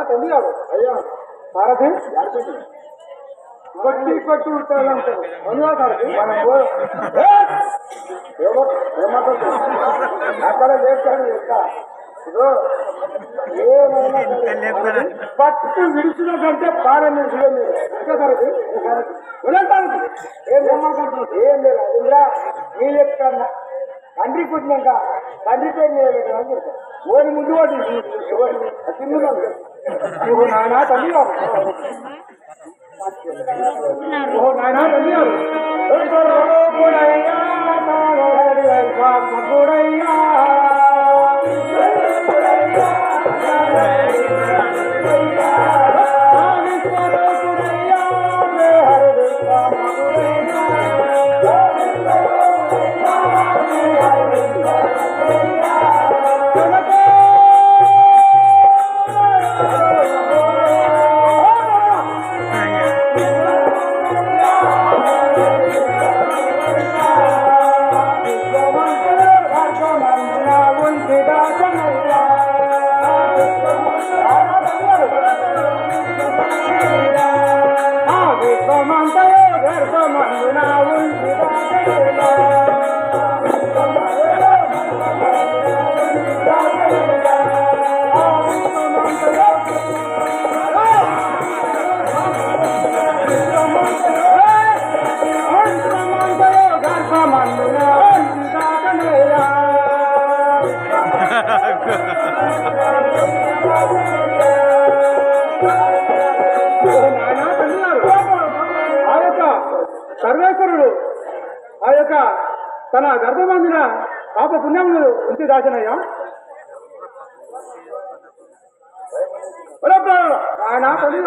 తల్లి గారు అయ్యా సారథి కొట్టి కొట్టి ఉంటాడంటారు అక్కడ చేస్తాను ఏమైనా పట్టు విడిచిన కంటే బాగా మీరు ఏం లేదు ఇంద్రా మీ చెప్తాను తండ్రి పుట్టినాక తండ్రి పేరు నిలబెట్టాలని చెప్తాను ఓని ముందు నువ్వు నాయన తల్లి గారు ఓ నాయన తల్లి గారు సర్వేశ్వరుడు ఆ యొక్క తన గర్భమందిన పాప పుణ్యములు ఉంచి దాచనయ్యా ఆయన తల్లి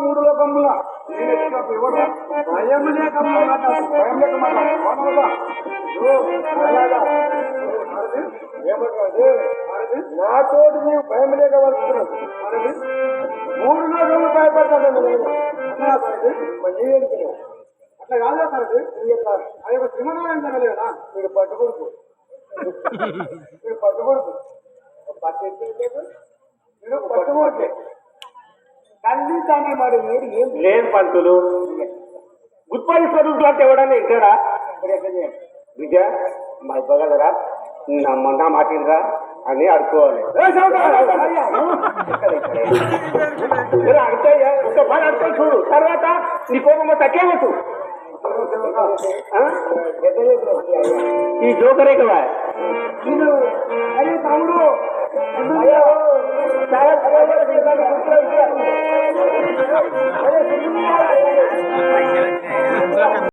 మూడు లోకముల భయం లేక నాతోటి నీవు భయం లేక వస్తున్నావు మూడు లోకములు భయపడతాను నీవేంటి అట్లా కాదా సరది ఆ యొక్క సింహనారాయణ జరగలేదా మీరు పట్టుకొడుకు మీరు పట్టుకొడుకు మీరు పట్టుకోవట్లే తల్లి తండ్రి మరి మీరు ఏం లేదు పంతులు గుత్పరీశ్వరుడు అంటే ఎవడన్నా ఇచ్చాడా విజయ మా ఇవ్వగలరా నా మాటిరా అని అడుకోవాలి అడుగుతాయా ఒక పని అడుగుతాయి చూడు తర్వాత నీ కోపం తగ్గేవచ్చు ఈ జోకరే కదా అరే తమ్ముడు చాలా